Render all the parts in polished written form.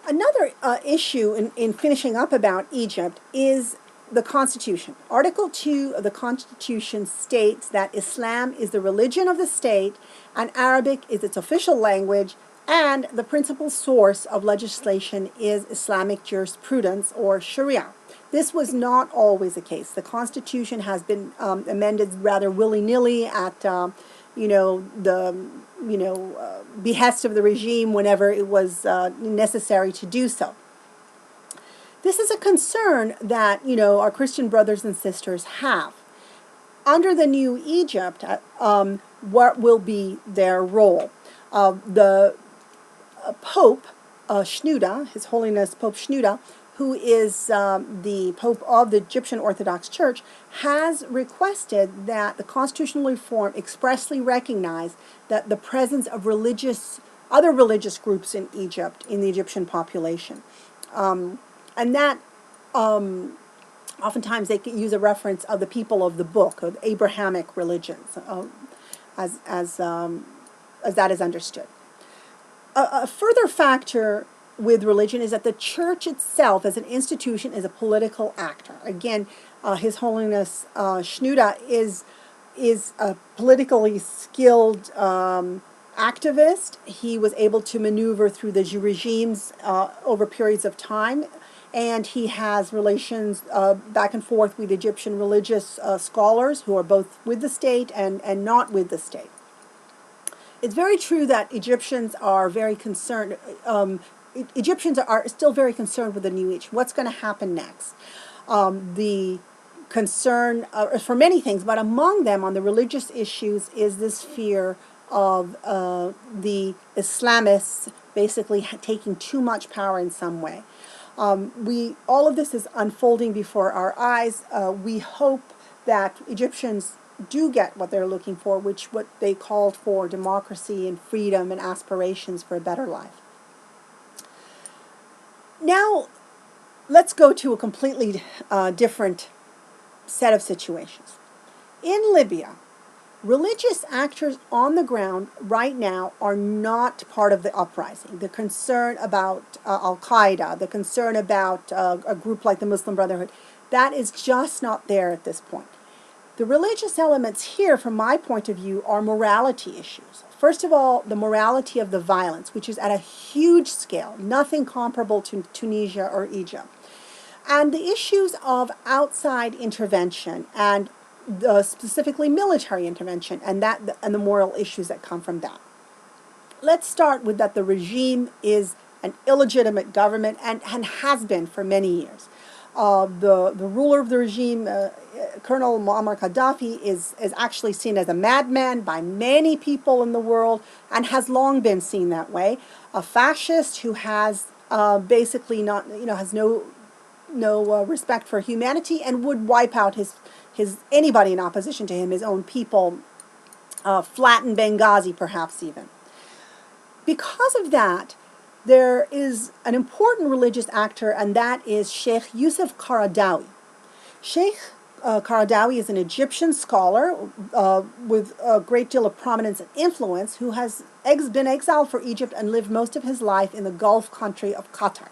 Another issue in finishing up about Egypt is the Constitution. Article 2 of the Constitution states that Islam is the religion of the state and Arabic is its official language, and the principal source of legislation is Islamic jurisprudence or Sharia. This was not always the case. The Constitution has been amended rather willy-nilly at behest of the regime whenever it was necessary to do so. This is a concern that our Christian brothers and sisters have. Under the new Egypt, what will be their role? The Pope Shenouda, His Holiness Pope Shenouda, who is the Pope of the Egyptian Orthodox Church, has requested that the constitutional reform expressly recognize that the presence of other religious groups in Egypt, in the Egyptian population. And that oftentimes they can use a reference of the people of the book, of Abrahamic religions, as that is understood. A further factor with religion is that the church itself as an institution is a political actor. Again, His Holiness Shenouda is a politically skilled activist. He was able to maneuver through the regimes over periods of time, and he has relations back and forth with Egyptian religious scholars who are both with the state and not with the state. It's very true that Egyptians are very concerned. Egyptians are still very concerned with the new Egypt. What's going to happen next? The concern for many things, but among them on the religious issues is this fear of the Islamists basically taking too much power in some way. All of this is unfolding before our eyes. We hope that Egyptians do get what they're looking for, what they called for: democracy and freedom and aspirations for a better life. Now, let's go to a completely different set of situations. In Libya, religious actors on the ground right now are not part of the uprising. The concern about Al-Qaeda, the concern about a group like the Muslim Brotherhood, that is just not there at this point. The religious elements here, from my point of view, are morality issues. First of all, the morality of the violence, which is at a huge scale, nothing comparable to Tunisia or Egypt. And the issues of outside intervention and specifically military intervention and the moral issues that come from that. Let's start with that the regime is an illegitimate government and has been for many years. The ruler of the regime, Colonel Muammar Gaddafi, is actually seen as a madman by many people in the world and has long been seen that way. A fascist who has basically has no respect for humanity and would wipe out anybody in opposition to him, his own people, flatten Benghazi perhaps even. Because of that, there is an important religious actor, and that is Sheikh Yusuf Karadawi. Sheikh Karadawi is an Egyptian scholar with a great deal of prominence and influence who has been exiled for Egypt and lived most of his life in the Gulf country of Qatar.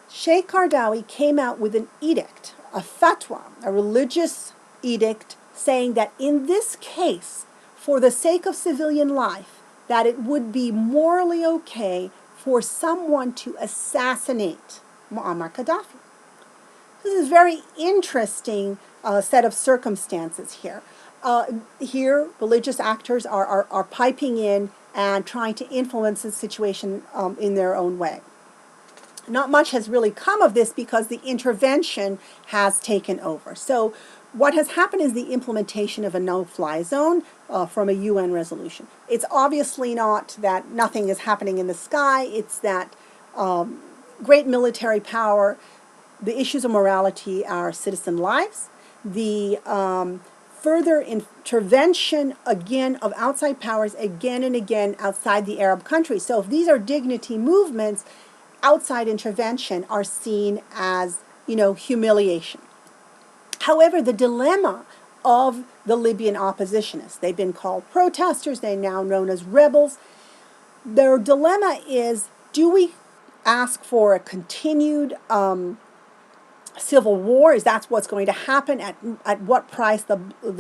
Sheikh Karadawi came out with an edict, a fatwa, a religious edict, saying that in this case, for the sake of civilian life, that it would be morally okay for someone to assassinate Muammar Gaddafi. This is a very interesting set of circumstances here. Here, religious actors are piping in and trying to influence the situation in their own way. Not much has really come of this because the intervention has taken over. So what has happened is the implementation of a no-fly zone from a UN resolution. It's obviously not that nothing is happening in the sky. It's that great military power, the issues of morality are citizen lives, the further intervention, again, of outside powers again and again outside the Arab countries. So if these are dignity movements, outside intervention are seen as, humiliation. However, the dilemma of the Libyan oppositionists, they've been called protesters, they're now known as rebels. Their dilemma is, do we ask for a continued civil war. Is that's what's going to happen at what price? The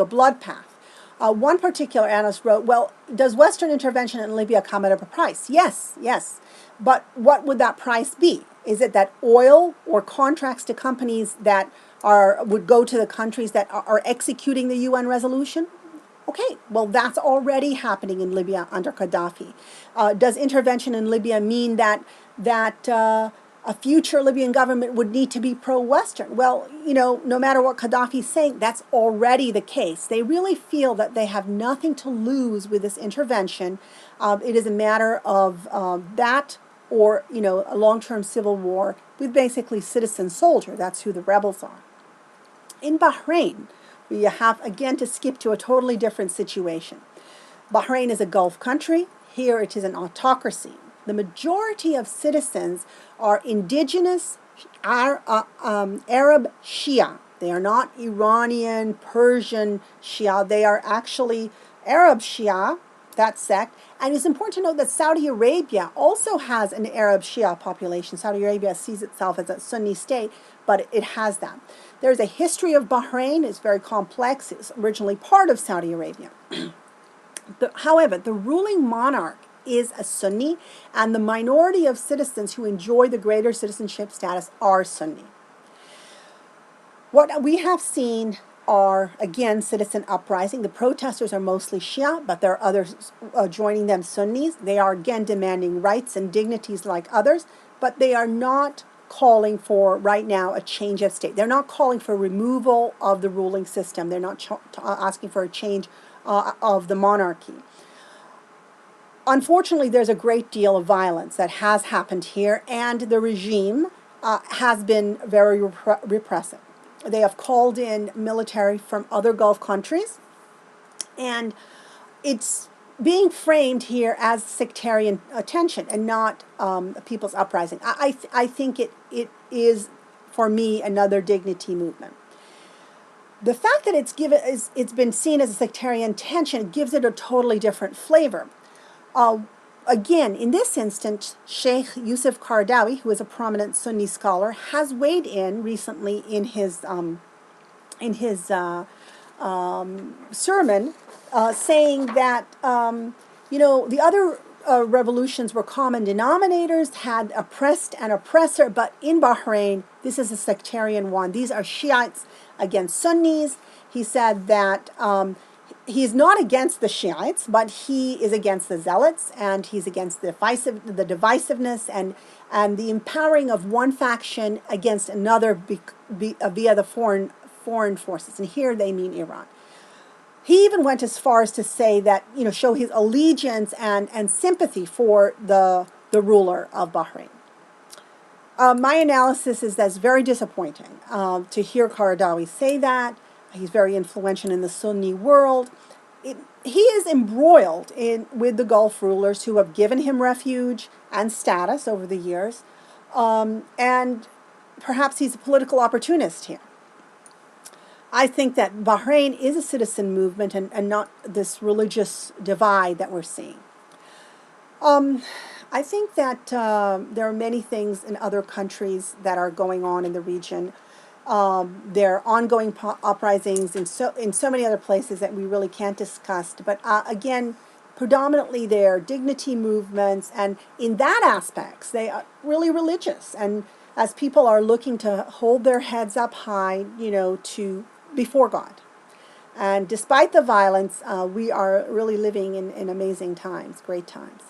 blood path. One particular analyst wrote, well, does Western intervention in Libya come at a price? Yes, yes. But what would that price be? Is it that oil or contracts to companies that would go to the countries that are executing the UN resolution? Okay, well, that's already happening in Libya under Gaddafi. Does intervention in Libya mean that a future Libyan government would need to be pro-Western? Well, no matter what Gaddafi's saying, that's already the case. They really feel that they have nothing to lose with this intervention. It is a matter of that or, a long-term civil war with basically citizen soldier. That's who the rebels are. In Bahrain, we have, again, to skip to a totally different situation. Bahrain is a Gulf country. Here it is an autocracy. The majority of citizens are indigenous Arab Shia. They are not Iranian, Persian Shia. They are actually Arab Shia, that sect. And it's important to note that Saudi Arabia also has an Arab Shia population. Saudi Arabia sees itself as a Sunni state, but it has that. There's a history of Bahrain. It's very complex. It was originally part of Saudi Arabia. However, the ruling monarch is a Sunni, and the minority of citizens who enjoy the greater citizenship status are Sunni. What we have seen are, again, citizen uprising. The protesters are mostly Shia, but there are others joining them, Sunnis. They are, again, demanding rights and dignities like others, but they are not calling for, right now, a change of state. They're not calling for removal of the ruling system. They're not asking for a change of the monarchy. Unfortunately, there's a great deal of violence that has happened here, and the regime has been very repressive. They have called in military from other Gulf countries, and it's being framed here as sectarian tension and not a people's uprising. I think it is, for me, another dignity movement. The fact that it's been seen as a sectarian tension gives it a totally different flavor. Again, in this instance, Sheikh Yusuf Karadawi, who is a prominent Sunni scholar, has weighed in recently in his sermon, saying that the other revolutions were common denominators, had oppressed and oppressor, but in Bahrain, this is a sectarian one. These are Shiites against Sunnis. He said that he's not against the Shiites, but he is against the zealots, and he's against the divisiveness and the empowering of one faction against another via the foreign forces. And here they mean Iran. He even went as far as to say that, show his allegiance and sympathy for the ruler of Bahrain. My analysis is that's very disappointing to hear Karadawi say that. He's very influential in the Sunni world. He is embroiled with the Gulf rulers who have given him refuge and status over the years. And perhaps he's a political opportunist here. I think that Bahrain is a citizen movement and not this religious divide that we're seeing. I think that there are many things in other countries that are going on in the region. There are ongoing uprisings in so many other places that we really can't discuss. But again, predominantly they're dignity movements, and in that aspects, they are really religious. And as people are looking to hold their heads up high, to before God. And despite the violence, we are really living in amazing times, great times.